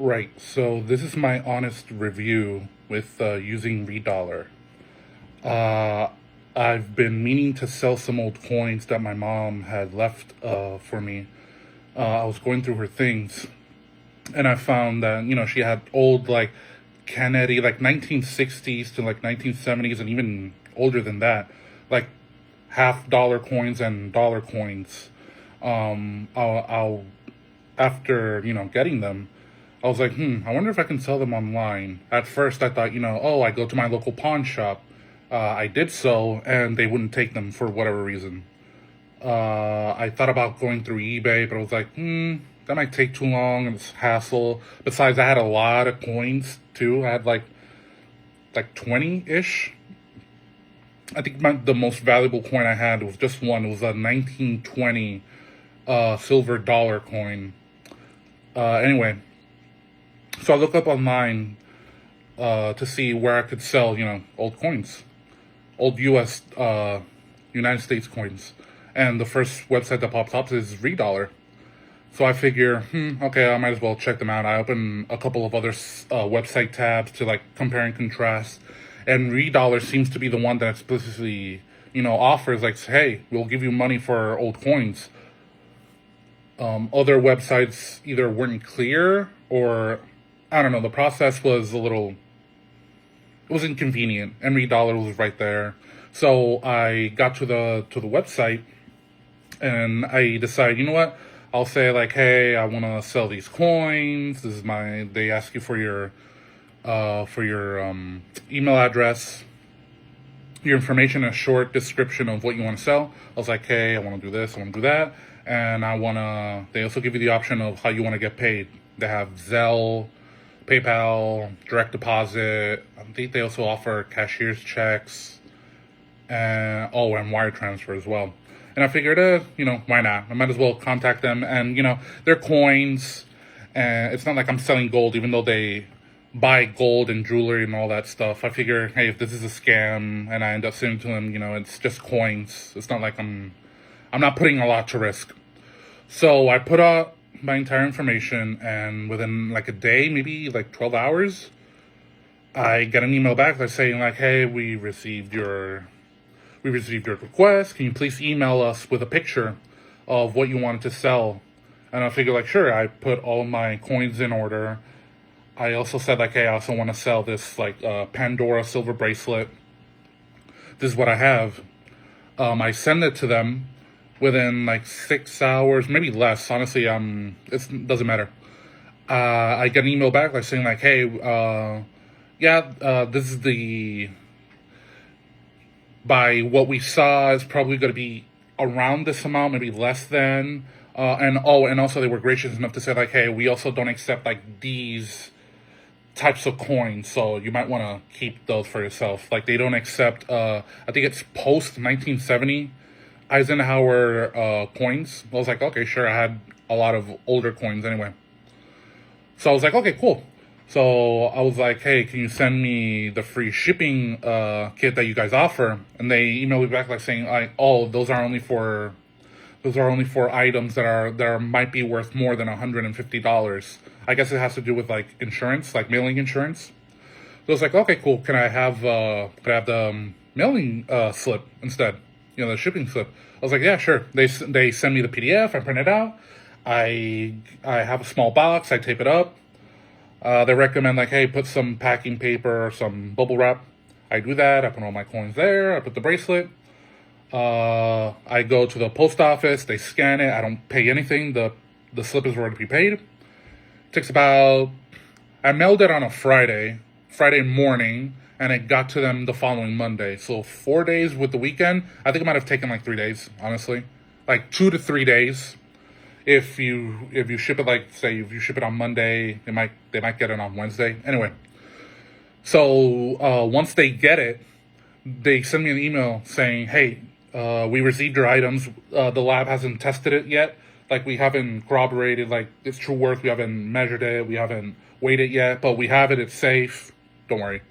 Right, so this is my honest review with using reDollar. Uh, I've been meaning to sell some old coins that my mom had left for me. I was going through her things, and I found that, she had old, like, Kennedy, like 1960s to like 1970s, and even older than that, like half-dollar coins and dollar coins. I'll after, getting them, I was like, I wonder if I can sell them online. At first, I thought, I go to my local pawn shop. I did so, and they wouldn't take them for whatever reason. I thought about going through eBay, but I was like, that might take too long and it's hassle. Besides, I had a lot of coins too. I had like 20-ish. I think the most valuable coin I had was just one. It was a 1920 silver dollar coin. Anyway, so I look up online to see where I could sell, old coins, old U.S. United States coins, and the first website that pops up is reDollar. So I figure, okay, I might as well check them out. I open a couple of other website tabs to like compare and contrast, and reDollar seems to be the one that explicitly, offers like, hey, we'll give you money for old coins. Other websites either weren't clear or, I don't know, the process was it was inconvenient, and reDollar was right there. So I got to the website, and I decided, you know what? I'll say like, hey, I want to sell these coins. They ask you for your email address, your information, a short description of what you want to sell. I was like, hey, I want to do this, I want to do that. And they also give you the option of how you want to get paid. They have Zelle, PayPal, direct deposit. I think they also offer cashier's checks, and wire transfer as well. And I figured, why not? I might as well contact them. And, they're coins. And it's not like I'm selling gold, even though they buy gold and jewelry and all that stuff. I figure, hey, if this is a scam and I end up sending to them, it's just coins. It's not like I'm not putting a lot to risk. So I put out my entire information, and within like a day, maybe like 12 hours, I get an email back that's saying like, hey, we received your request. Can you please email us with a picture of what you wanted to sell? And I figured like, sure. I put all my coins in order. I also said like, hey, I also want to sell this like Pandora silver bracelet. This is what I have. I send it to them within like 6 hours, maybe less. Honestly, it doesn't matter. I get an email back like saying like, hey, this is by what we saw is probably going to be around this amount, maybe less than. And also they were gracious enough to say like, hey, we also don't accept like these types of coins, so you might want to keep those for yourself. Like they don't accept, I think it's post 1970 Eisenhower coins. I was like, okay, sure. I had a lot of older coins anyway. So I was like, okay, cool. So I was like, hey, can you send me the free shipping kit that you guys offer? And they emailed me back like saying, those are only for items that might be worth more than $150. I guess it has to do with like insurance, like mailing insurance. So I was like, okay, cool. Can I have the mailing slip instead? The shipping slip. I was like, yeah, sure. They send me the PDF. I print it out. I have a small box. I tape it up. They recommend like, hey, put some packing paper or some bubble wrap. I do that. I put all my coins there. I put the bracelet. I go to the post office. They scan it. I don't pay anything. The slip is already prepaid. I mailed it on a Friday morning, and it got to them the following Monday. So 4 days with the weekend. I think it might have taken like 3 days, honestly. Like 2 to 3 days. If you ship it, like say if you ship it on Monday, they might get it on Wednesday. Anyway, so once they get it, they send me an email saying, hey, we received your items. The lab hasn't tested it yet. Like we haven't corroborated like it's true worth. We haven't measured it. We haven't weighed it yet, but we have it. It's safe. Don't worry.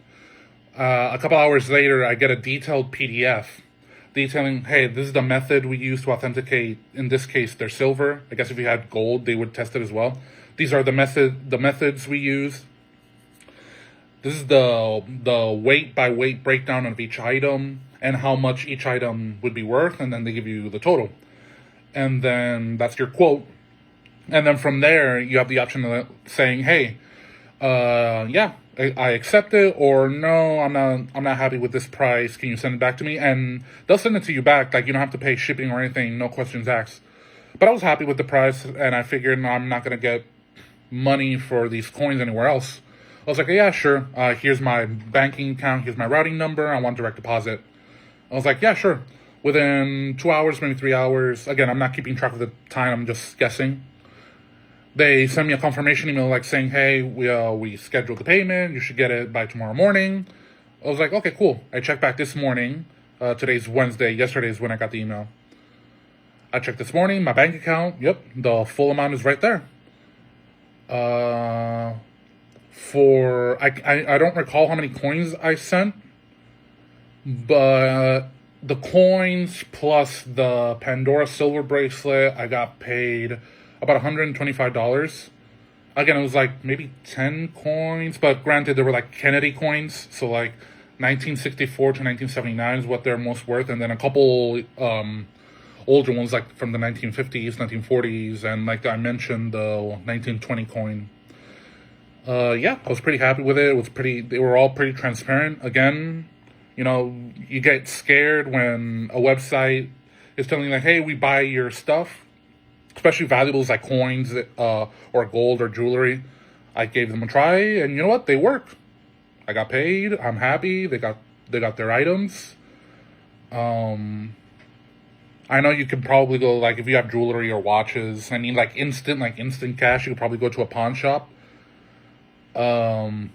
A couple hours later, I get a detailed PDF detailing, hey, this is the method we use to authenticate, in this case, their silver. I guess if you had gold, they would test it as well. these are the methods we use. This is the weight by weight breakdown of each item and how much each item would be worth, and then they give you the total. And then that's your quote. And then from there, you have the option of saying, hey, yeah, I accept it, or no, I'm not happy with this price. Can you send it back to me? And they'll send it to you back. Like, you don't have to pay shipping or anything, no questions asked. But I was happy with the price, and I figured I'm not going to get money for these coins anywhere else. I was like, yeah, sure. Here's my banking account. Here's my routing number. I want direct deposit. I was like, yeah, sure. Within 2 hours, maybe 3 hours. Again, I'm not keeping track of the time. I'm just guessing. They sent me a confirmation email like saying, hey, we scheduled the payment. You should get it by tomorrow morning. I was like, okay, cool. I checked back this morning. Today's Wednesday. Yesterday is when I got the email. I checked this morning, my bank account. Yep, the full amount is right there. I don't recall how many coins I sent, but the coins plus the Pandora silver bracelet, I got paid about $125. Again, it was like maybe 10 coins, but granted, they were like Kennedy coins, so like 1964 to 1979 is what they're most worth, and then a couple older ones like from the 1950s, 1940s, and like I mentioned, the 1920 coin. Yeah, I was pretty happy with it. They were all pretty transparent. Again, you know, you get scared when a website is telling you like, hey, we buy your stuff, especially valuables like coins or gold or jewelry. I gave them a try, and you know what? They work. I got paid. I'm happy. They got their items. I know you can probably go, like, if you have jewelry or watches, I mean, like instant cash, you could probably go to a pawn shop. I'm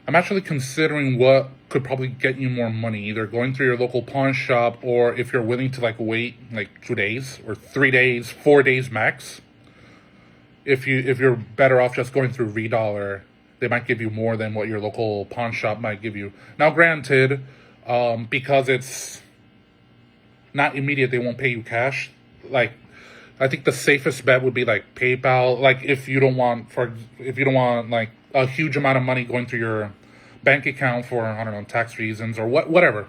actually considering what could probably get you more money, either going through your local pawn shop, or if you're willing to like wait like 2 days or 3 days, 4 days max. If you're better off just going through reDollar, they might give you more than what your local pawn shop might give you. Now, granted, because it's not immediate, they won't pay you cash. Like, I think the safest bet would be like PayPal. Like, if you don't want like a huge amount of money going through your bank account for, I don't know, tax reasons or whatever.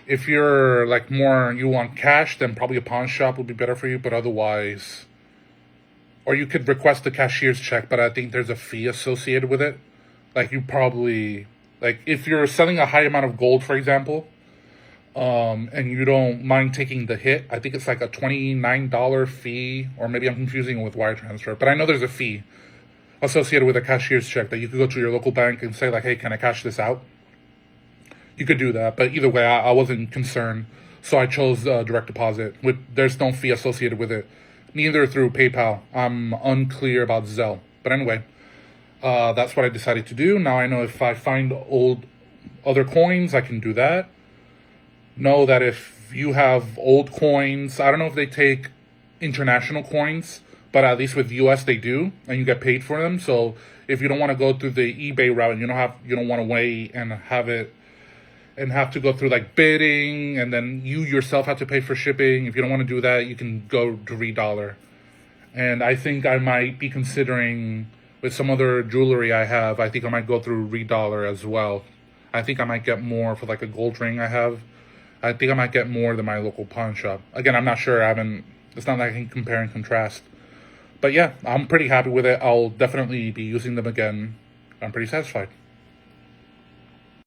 If you're like you want cash, then probably a pawn shop would be better for you. But otherwise, or you could request a cashier's check, but I think there's a fee associated with it. Like, you probably, like, if you're selling a high amount of gold, for example, and you don't mind taking the hit, I think it's like a $29 fee, or maybe I'm confusing it with wire transfer, but I know there's a fee associated with a cashier's check that you could go to your local bank and say like, hey, can I cash this out? You could do that, but either way, I wasn't concerned, so I chose direct deposit. There's no fee associated with it, neither through PayPal. I'm unclear about Zelle, but anyway, that's what I decided to do. Now I know if I find other coins, I can do that. Know that if you have old coins, I don't know if they take international coins, but at least with US they do, and you get paid for them. So if you don't want to go through the eBay route, you don't want to wait and have to go through like bidding, and then you yourself have to pay for shipping. If you don't want to do that, you can go to reDollar. And I think I might be considering, with some other jewelry I have, I think I might go through reDollar as well. I think I might get more for like a gold ring I have. I think I might get more than my local pawn shop. Again, I'm not sure. It's not like I can compare and contrast. But yeah, I'm pretty happy with it. I'll definitely be using them again. I'm pretty satisfied.